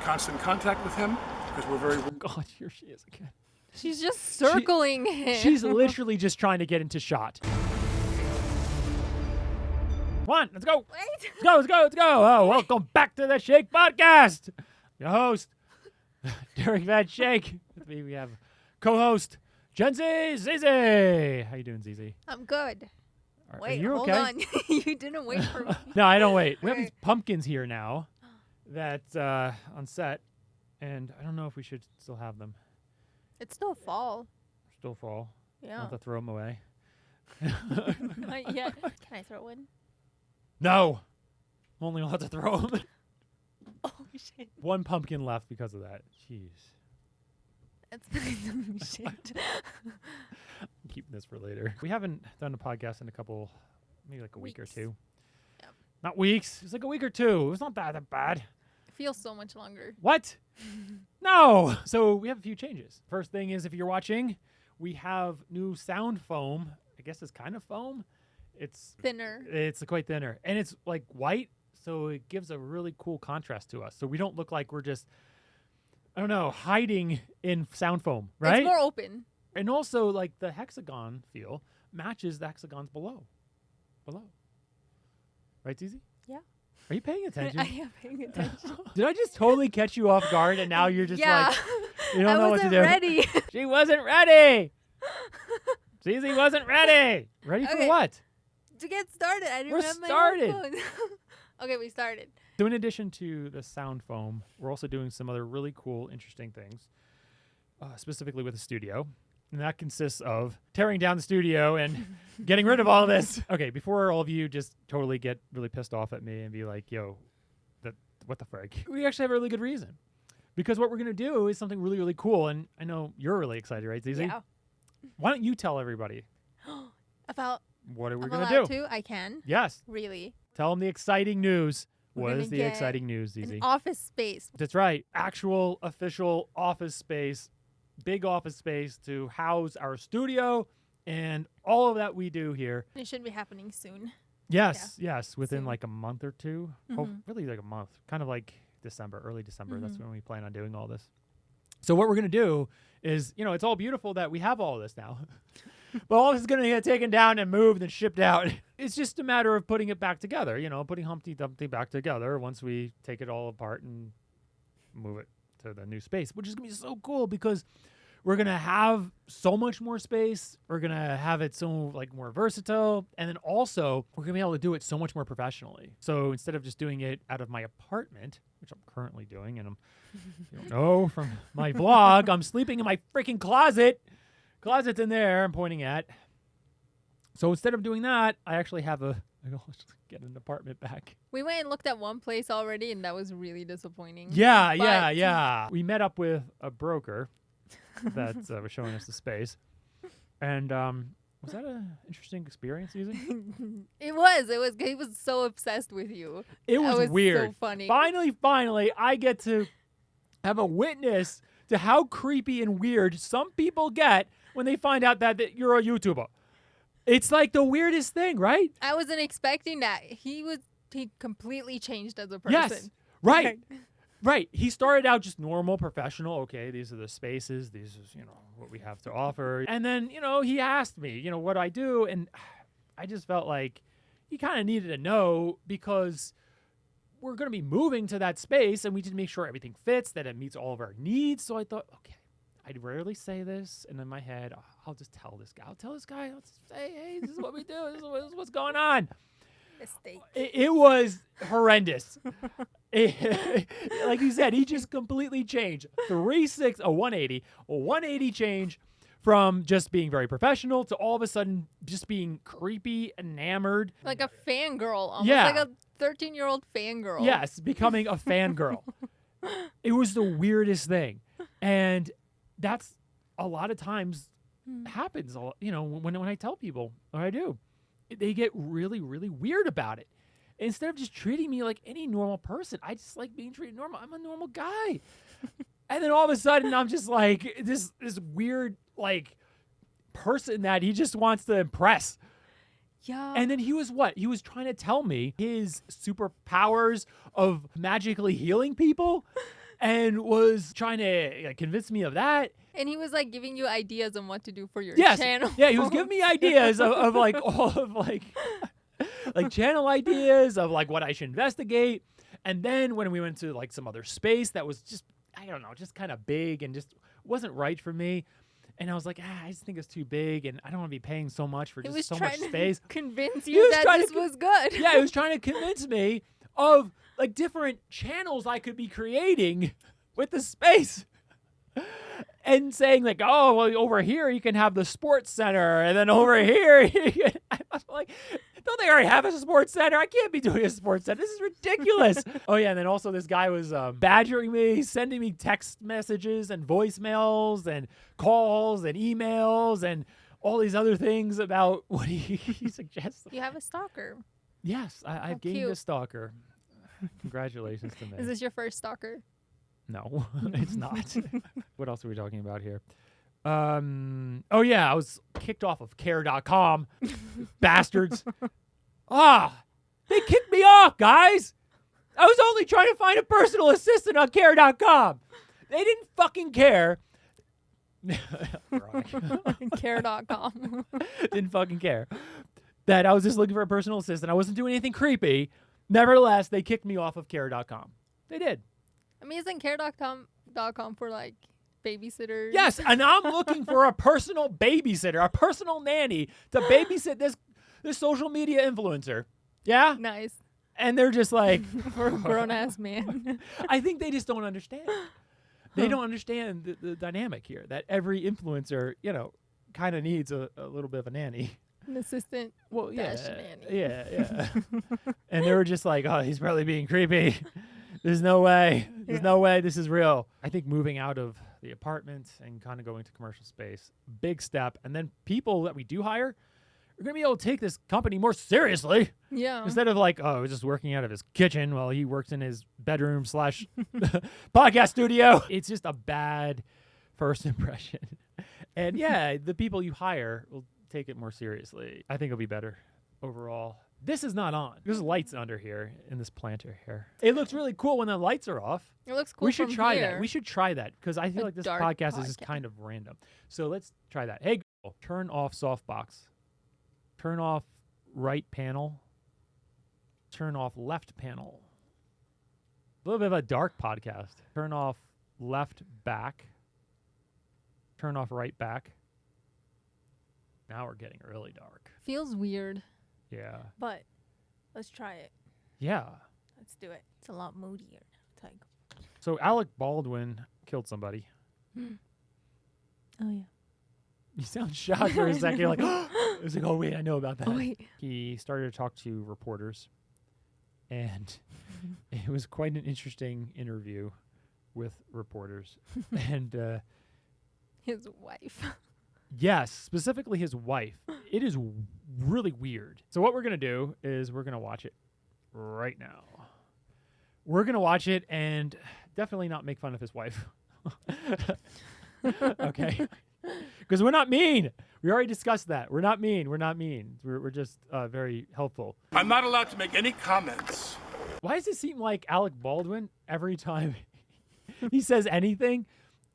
constant contact with him because we're very... Oh, God, here she is again. She's just circling him. She's literally just trying to get into shot. Come on, let's go. Wait. Let's go. Oh, welcome back to the Shake Podcast. Your host, Derek Van Shake. With me, we have co-host, Jenzy Zizi. How you doing, Zizi? I'm good. Are you hold okay? on. You didn't wait for me. No, I don't wait. We have Okay. these pumpkins here now that's on set, and I don't know if we should still have them. It's still fall. Still fall. Yeah. Not to throw them away. Not yet. Can I throw one? No. I'm only allowed to throw them. Oh, shit. One pumpkin left because of that. Jeez. That's shit. I'm keeping this for later. We haven't done a podcast in a couple, maybe like a week or Weeks. two. Yep. Not weeks. It's like a week or two. It was not that bad. It feels so much longer. What? No. So we have a few changes. First thing is, if you're watching, we have new sound foam. I guess it's kind of foam. It's Thinner. It's quite thinner. And it's like white, so it gives a really cool contrast to us. So we don't look like we're just, I don't know, hiding in sound foam, right? It's more open. And also, like, the hexagon feel matches the hexagons below. Right, Zizi? Yeah. Are you paying attention? I am paying attention. Did I just totally catch you off guard and now you're just yeah. like, you don't I know what to wasn't do? ready. She wasn't ready. Zizi wasn't ready. Ready for Okay. what? To get started, I didn't We're have my started. headphones. Okay, we started. So in addition to the sound foam, we're also doing some other really cool, interesting things, specifically with the studio. And that consists of tearing down the studio and getting rid of all this. Okay, before all of you just totally get really pissed off at me and be like, yo, what the frick? We actually have a really good reason. Because what we're going to do is something really, really cool. And I know you're really excited, right, Zizi? Yeah. Why don't you tell everybody About what are we I'm going allowed to do? to? I can. Yes. Really. Tell them the exciting news. We're What gonna is the get exciting news, Zizi? An office space. That's right. Actual, official office space, big office space to house our studio and all of that we do here. It should be happening soon. Yes, within Soon. like a month or two. Oh, Mhm. really like a month. Kind of like December, early December. That's Mhm. when we plan on doing all this. So what we're going to do is, it's all beautiful that we have all this now. But all this is going to get taken down and moved and shipped out. It's just a matter of putting it back together, putting Humpty Dumpty back together once we take it all apart and move it to the new space, which is going to be so cool because we're going to have so much more space. We're going to have it so like more versatile. And then also we're going to be able to do it so much more professionally. So instead of just doing it out of my apartment, which I'm currently doing, and you don't know from my vlog, I'm sleeping in my freaking closet. Closet's in there I'm pointing at. So instead of doing that, I actually have I get an apartment back. We went and looked at one place already, and that was really disappointing. Yeah. We met up with a broker that was showing us the space. And was that an interesting experience, Susie? It was. He was so obsessed with you. It That was weird. So funny. Finally, I get to have a witness to how creepy and weird some people get when they find out that you're a YouTuber. It's like the weirdest thing, right? I wasn't expecting that. He completely changed as a person. Yes. Right. Right. He started out just normal, professional. Okay, these are the spaces. These is, what we have to offer. And then, he asked me, what I do. And I just felt like he kind of needed to know because we're going to be moving to that space and we need to make sure everything fits, that it meets all of our needs. So I thought, okay, I'd rarely say this. And in my head, I'll just tell this guy. I'll tell this guy, I'll just say, hey, this is what we do. This is what's going on. Mistake. It was horrendous. Like you said, he just completely changed. 180 change from just being very professional to all of a sudden just being creepy, enamored. Like a fangirl. Almost Yeah. like a 13-year-old fangirl. Yes, becoming a fangirl. It was the weirdest thing. And that's a lot of times happens, when I tell people what I do. They get really, really weird about it. Instead of just treating me like any normal person, I just like being treated normal. I'm a normal guy. And then all of a sudden, I'm just like this weird like person that he just wants to impress. Yeah. And then he was what? He was trying to tell me his superpowers of magically healing people. and was trying to convince me of that. And he was like giving you ideas on what to do for your Yes. channel. Yeah, he was giving me ideas of like all of like channel ideas of like what I should investigate. And then when we went to like some other space that was just, I don't know, just kind of big and just wasn't right for me. And I was like, I just think it's too big and I don't want to be paying so much for just so much space. To convince He you was that trying this to was good. Yeah, he was trying to convince me of like different channels I could be creating with the space. And saying like, oh, well, over here you can have the sports center, and then over here you can, I was like, don't they already have a sports center? I can't be doing a sports center. This is ridiculous. Oh yeah, and then also this guy was badgering me, sending me text messages and voicemails and calls and emails and all these other things about what he suggests. You have a stalker. Yes, I've gained a stalker. Congratulations to me. Is this your first stalker? No, it's not. What else are we talking about here? Oh yeah, I was kicked off of care.com. Bastards. They kicked me off, guys. I was only trying to find a personal assistant on care.com. They didn't fucking care. Care.com. Didn't fucking care that I was just looking for a personal assistant. I wasn't doing anything creepy. Nevertheless, they kicked me off of care.com. They did. I mean, isn't care.com for like babysitters? Yes, and I'm looking for a personal babysitter, a personal nanny to babysit this social media influencer. Yeah? Nice. And they're just like For a grown-ass man. I think they just don't understand. They don't understand the dynamic here that every influencer, kind of needs a little bit of a nanny. An assistant. Well, yeah. Nanny. Yeah. And they were just like, oh, he's probably being creepy. There's no way. There's no way this is real. I think moving out of the apartment and kind of going to commercial space, big step. And then people that we do hire are going to be able to take this company more seriously. Yeah. Instead of like, oh, he's just working out of his kitchen while he works in his bedroom / podcast studio. It's just a bad first impression. And yeah, the people you hire will take it more seriously. I think it'll be better overall. This is not on. There's lights under here in this planter here. It looks really cool when the lights are off. It looks cool. We should from try here. that. We should try that because I feel A like this dark podcast is just podcast. kind of random. So let's try that. Hey, Google, turn off softbox. Turn off right panel. Turn off left panel. A little bit of a dark podcast. Turn off left back. Turn off right back. Now we're getting really dark. Feels weird, Yeah. but let's try it. Yeah. Let's do it. It's a lot moodier. It's like, So Alec Baldwin killed somebody. oh yeah. You sound shocked for a second. You're like, it was like, oh wait, I know about that. Oh wait. He started to talk to reporters, and it was quite an interesting interview with reporters. And His wife. yes, specifically his wife. It is really weird. So what we're gonna do is we're gonna watch it right now. We're gonna watch it and definitely not make fun of his wife. Okay. Because we're not mean. We already discussed that. We're not mean. We're not mean. We're just very helpful. I'm not allowed to make any comments. Why does it seem like Alec Baldwin, every time he says anything,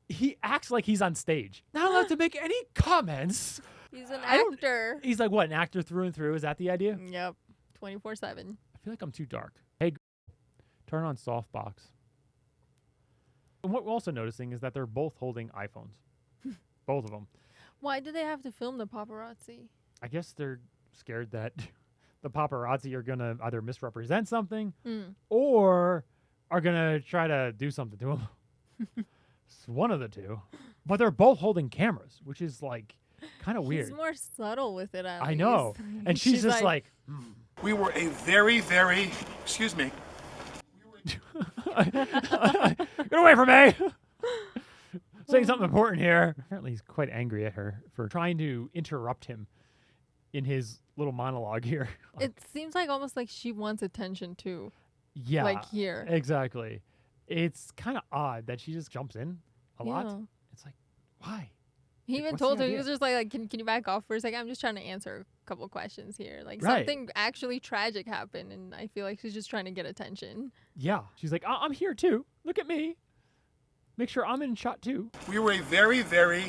he acts like he's on stage? Not allowed to make any comments. He's an I don't- actor. He's like, what, an actor through and through? Is that the idea? Yep. 24/7. I feel like I'm too dark. Hey, turn on softbox. And what we're also noticing is that they're both holding iPhones. Both of them. Why do they have to film the paparazzi? I guess they're scared that the paparazzi are going to either misrepresent something or are going to try to do something to him. It's one of the two. But they're both holding cameras, which is like kind of weird. He's more subtle with it. At I know. least. And she's just like We were a very, very, excuse me, get away from me. Saying something important here. Apparently he's quite angry at her for trying to interrupt him in his little monologue here. It seems like almost like she wants attention too. Yeah. Like here. Exactly. It's kind of odd that she just jumps in a lot. Yeah. It's like, why? He Like, even what's the told her, he idea? was just like can you back off for a second? I'm just trying to answer a couple questions here. Like Right. something actually tragic happened, and I feel like she's just trying to get attention. Yeah. She's like, I'm here too. Look at me. make sure I'm in shot too. We were a very, very,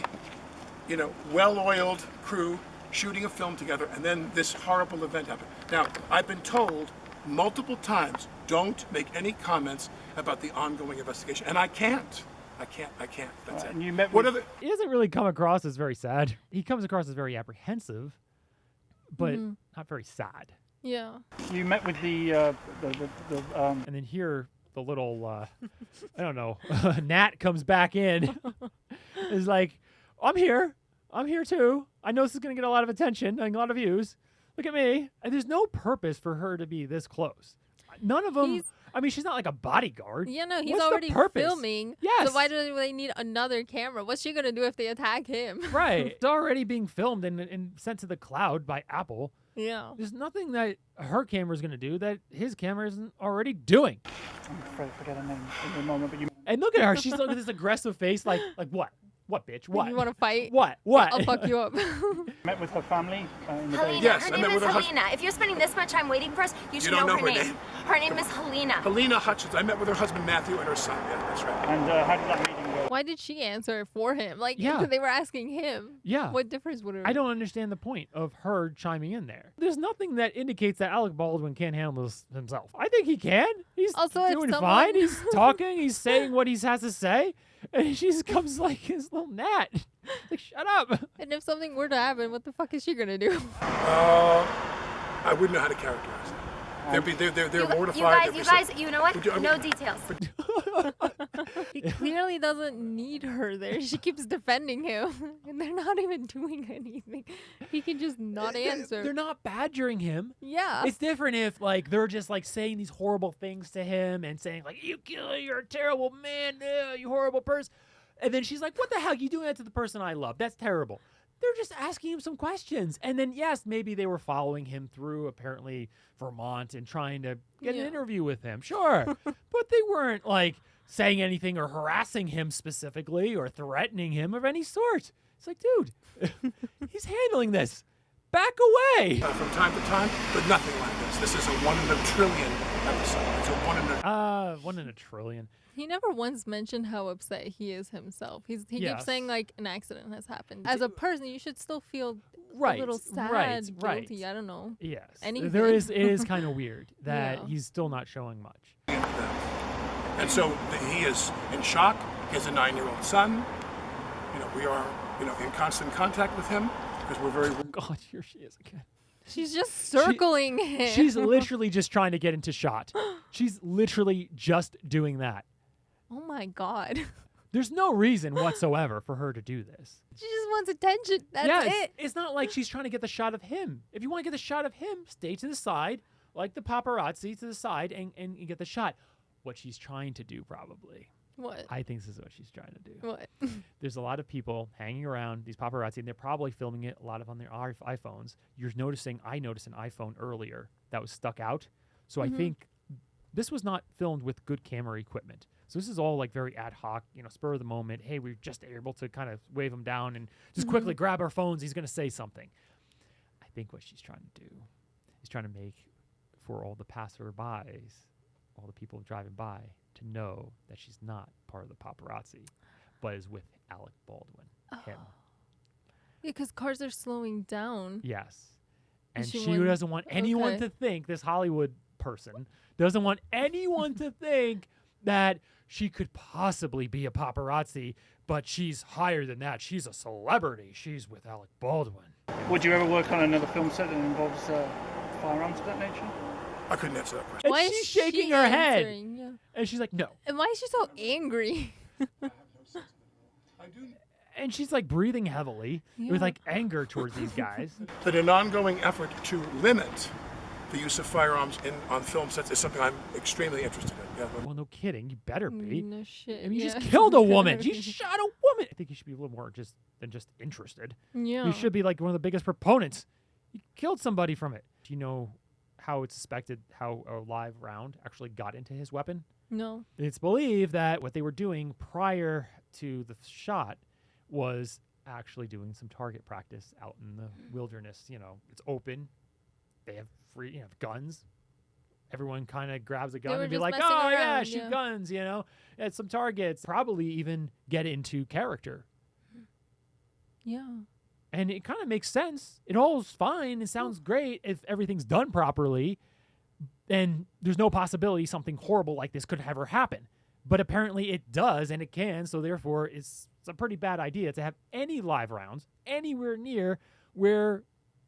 well-oiled crew shooting a film together, and then this horrible event happened. Now, I've been told multiple times, don't make any comments about the ongoing investigation, and I can't. That's it. And you met What with... are the... He doesn't really come across as very sad. He comes across as very apprehensive, but not very sad. Yeah. You met with the And then here, the little, I don't know, Nat comes back in. Is like, I'm here too. I know this is going to get a lot of attention and a lot of views. Look at me. And there's no purpose for her to be this close. None of them. I mean, she's not like a bodyguard. Yeah, no, he's What's already the purpose? filming. Yes. So why do they need another camera? What's she gonna do if they attack him? Right. It's already being filmed and sent to the cloud by Apple. Yeah. There's nothing that her camera is going to do that his camera isn't already doing. I'm afraid I forget her name in the moment, but you... And look at her. She's looking at this aggressive face like what? What, bitch? What? You want to fight? What? I'll fuck you up. met with her family in the day. Helena. Yes, her I name met is with her Helena. If you're spending this much time waiting for us, you should don't know her her name. name? Her name is Helena. Helena Hutchins. I met with her husband Matthew and her son. Yeah, that's right. And how did that meeting go? Why did she answer for him? Like, Yeah. they were asking him. Yeah. What difference would it I don't understand the point of her chiming in there. There's nothing that indicates that Alec Baldwin can't handle this himself. I think he can. He's Also, if doing someone- fine. He's talking. He's saying what he has to say. And she just comes like his little gnat. Like, shut up. And if something were to happen, what the fuck is she gonna do? I wouldn't know how to characterize it. They're mortified. You guys, you know what? Would you- No details. He clearly doesn't need her there. She keeps defending him, and they're not even doing anything. He can just not answer. They're not badgering him. Yeah. It's different if like they're just like saying these horrible things to him and saying like you're a terrible man, you horrible person. And then she's like, what the hell? You doing that to the person I love? That's terrible. They're just asking him some questions. And then, yes, maybe they were following him through apparently Vermont and trying to get an interview with him. Sure. But they weren't like saying anything or harassing him specifically or threatening him of any sort. It's like, dude, he's handling this. Back away. From time to time, but nothing like this. This is a 1 in a trillion episode. It's a 1 in a... 1 in a trillion. He never once mentioned how upset he is himself. He Yes. keeps saying like an accident has happened. As a person, you should still feel Right, a little sad, right, guilty. right. I don't know. Yes. Anything. It is kind of weird that Yeah. he's still not showing much. And so he is in shock. He has a 9-year-old son. We are, in constant contact with him because we're very... God, here she is again. She's just circling him. She's literally just trying to get into shot. She's literally just doing that. Oh my god. There's no reason whatsoever for her to do this. She just wants attention. That's yes, it. It's not like she's trying to get the shot of him. If you want to get the shot of him, stay to the side, like the paparazzi to the side, and you get the shot. What she's trying to do, probably. What? I think this is what she's trying to do. What? There's a lot of people hanging around these paparazzi, and they're probably filming it a lot of on their iPhones. I noticed an iPhone earlier that was stuck out. So I think this was not filmed with good camera equipment. So this is all like very ad hoc, spur of the moment. Hey, we're just able to kind of wave him down and just quickly grab our phones. He's going to say something. I think what she's trying to do is trying to make for all the passerbys, all the people driving by, to know that she's not part of the paparazzi, but is with Alec Baldwin, him. Because cars are slowing down. Yes. And she she wouldn't- doesn't want anyone okay. to think, this Hollywood person doesn't want anyone to think that she could possibly be a paparazzi, but she's higher than that. She's a celebrity. She's with Alec Baldwin. Would you ever work on another film set that involves firearms of that nature? I couldn't answer that question. And Why is she's shaking she her head. answering? Yeah. And she's like, no. And why is she so angry? I do... And she's like breathing heavily with Yeah. like anger towards these guys. That an ongoing effort to limit the use of firearms on film sets is something I'm extremely interested in. Yeah, Well, no kidding. You better be. No shit. I mean, you yeah. just killed a woman. You shot a woman. I think you should be a little more than just interested. Yeah. You should be like one of the biggest proponents. You killed somebody from it. Do you know how it's suspected how a live round actually got into his weapon? No. It's believed that what they were doing prior to the shot was actually doing some target practice out in the wilderness. It's open. They have guns. everyone kind of grabs a They gun were and be just like, messing oh yeah, around, shoot yeah. guns, at some targets. Probably even get into character. Yeah. And it kind of makes sense. It all's fine. It sounds great if everything's done properly. And there's no possibility something horrible like this could ever happen. But apparently it does, and it can. So therefore, it's a pretty bad idea to have any live rounds anywhere near where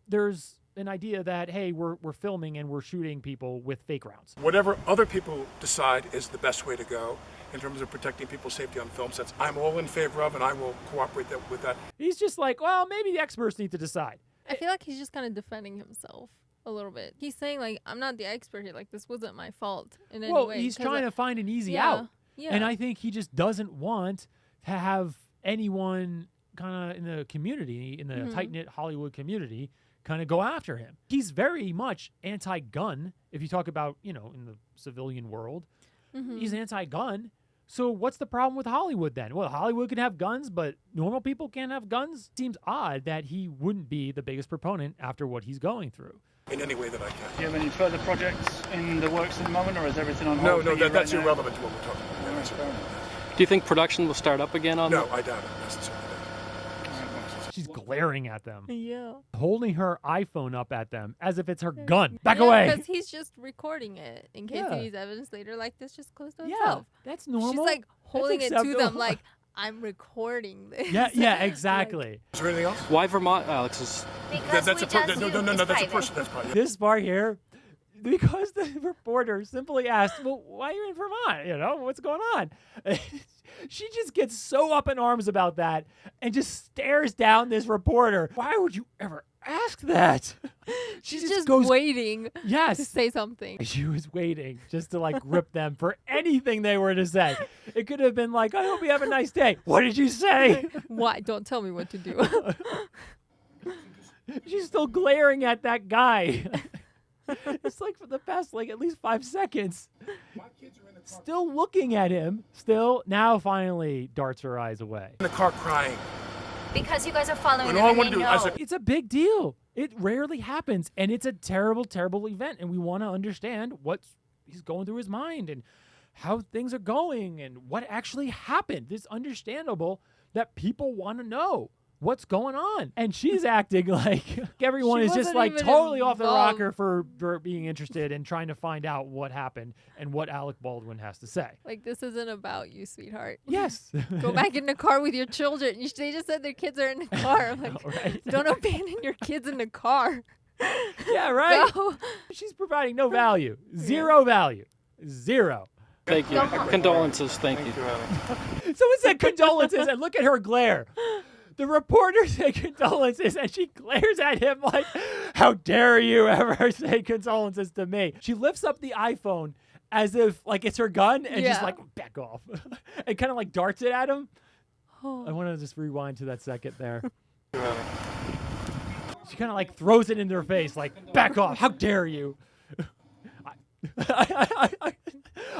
there's an idea that, hey, we're filming and we're shooting people with fake rounds. Whatever other people decide is the best way to go in terms of protecting people's safety on film sets, I'm all in favor of, and I will cooperate with that. He's just like, well, maybe the experts need to decide. I feel like he's just kind of defending himself a little bit. He's saying, like, I'm not the expert here. Like, this wasn't my fault in any Well, way. he's 'cause trying to find an easy out. Yeah. And I think he just doesn't want to have anyone kind of in the community, in the tight-knit Hollywood community, kind of go after him. He's very much anti-gun, if you talk about, in the civilian world. He's anti-gun. So what's the problem with Hollywood then? Well, Hollywood can have guns, but normal people can't have guns? Seems odd that he wouldn't be the biggest proponent after what he's going through. In any way that I can. Do you have any further projects in the works at the moment, or is everything on No, hold? no, for you that's right now? irrelevant to what we're talking about. Yeah, that's irrelevant. Do you think production will start up again on No, that? I doubt it necessarily. She's glaring at them, Yeah. holding her iPhone up at them as if it's her gun. Back away. Because he's just recording it in case Yeah. he needs evidence later. Like, this just close to Yeah, himself. that's normal. She's like holding it to them, acceptable. like, I'm recording this. Yeah, exactly. Is there anything else? Why Vermont, Alex? Is Because That's we a just no, do. that's a It's person. private. That's private. This part here, because the reporter simply asked, well, why are you in Vermont? What's going on? She just gets so up in arms about that and just stares down this reporter. Why would you ever ask that? She's just just goes- waiting to Yes. say something. She was waiting just to rip them for anything they were to say. It could have been like, I hope you have a nice day. What did you say? Why? Don't tell me what to do. She's still glaring at that guy. It's like for the past at least 5 seconds. Still looking at him. Now finally darts her eyes away. In the car crying. Because you guys are following And all I want everything to they do is know. It's a big deal. It rarely happens. And it's a terrible, terrible event. And we want to understand he's going through his mind and how things are going and what actually happened. It's understandable that people want to know what's going on. And she's acting like everyone She is just wasn't even totally off the involved. rocker for being interested and trying to find out what happened and what Alec Baldwin has to say. Like, this isn't about you, sweetheart. Yes. Go back in the car with your children. They just said their kids are in the car. I'm like, Right. don't abandon your kids in the car. Yeah, right. Go. She's providing no value. Zero value. Zero. thank you. Go home. Condolences, thank you. Someone said condolences, and look at her glare. The reporter said condolences, and she glares at him like, how dare you ever say condolences to me? She lifts up the iPhone as if it's her gun and just Yeah. back off. And kind of darts it at him. I Oh. want to just rewind to that second there. She kind of throws it in their face, back off. How dare you?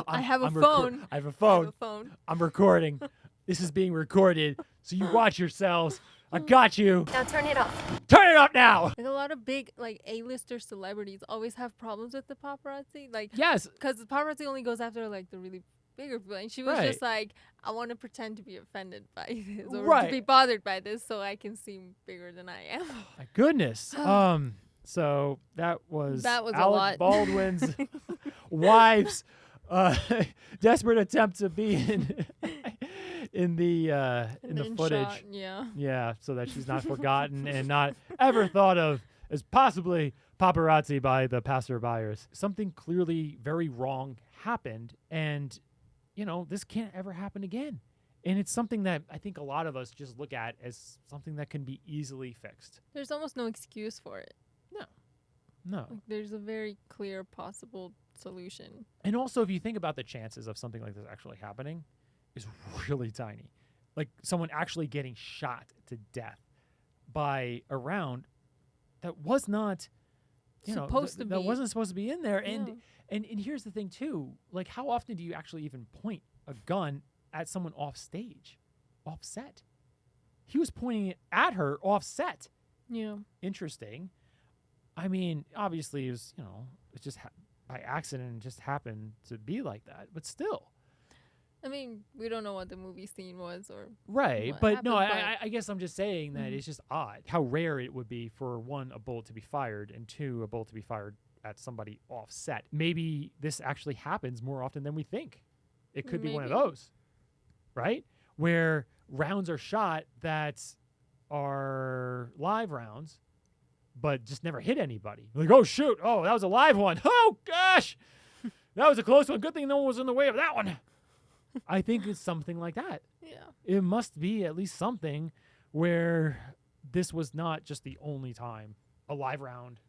I have a I'm phone. I have a I phone. have a phone. I'm recording. This is being recorded, so you watch yourselves. I got you. Now turn it off. Turn it up now. Like, a lot of big, A-lister celebrities always have problems with the paparazzi. Yes. Because the paparazzi only goes after, the really bigger people. And she was Right. just like, I want to pretend to be offended by this or Right. to be bothered by this so I can seem bigger than I am. My goodness. So that was That was a Alec lot. Baldwin's wife's desperate attempt to be in the footage. Shot, yeah. Yeah, so that she's not forgotten and not ever thought of as possibly paparazzi by the passerbyers. Something clearly very wrong happened, and this can't ever happen again. And it's something that I think a lot of us just look at as something that can be easily fixed. There's almost no excuse for it. No. There's a very clear possible solution. And also, if you think about the chances of something like this actually happening, is really tiny. Someone actually getting shot to death by a round that was not Supposed to that be. wasn't supposed to be in there. Yeah. And here's the thing too, how often do you actually even point a gun at someone off stage, off set? He was pointing it at her off set. Yeah. Interesting. I mean, obviously it was, it's just by accident and just happened to be like that. But still. I mean, we don't know what the movie scene was or Right, what but no, happened, I guess I'm just saying that it's just odd how rare it would be for one, a bullet to be fired, and two, a bullet to be fired at somebody offset. Maybe this actually happens more often than we think. It could be one of Maybe. those, right? Where rounds are shot that are live rounds, but just never hit anybody. Like, oh shoot, oh that was a live one. Oh gosh, that was a close one. Good thing no one was in the way of that one. I think it's something like that. yeah. It must be at least something where this was not just the only time a live round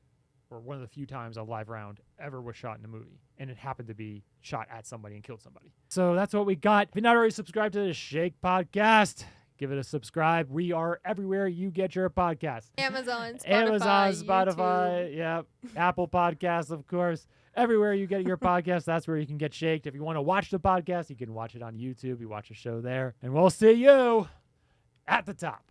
or one of the few times a live round ever was shot in a movie, and it happened to be shot at somebody and killed somebody. So that's what we got. If you're not already subscribed to the Shake podcast, give it a subscribe. We are everywhere you get your podcast. Amazon, Spotify, Amazon, YouTube. Spotify, yep, Apple Podcasts, of course. Everywhere you get your podcast, that's where you can get Shaked. If you want to watch the podcast, you can watch it on YouTube. You watch a show there. And we'll see you at the top.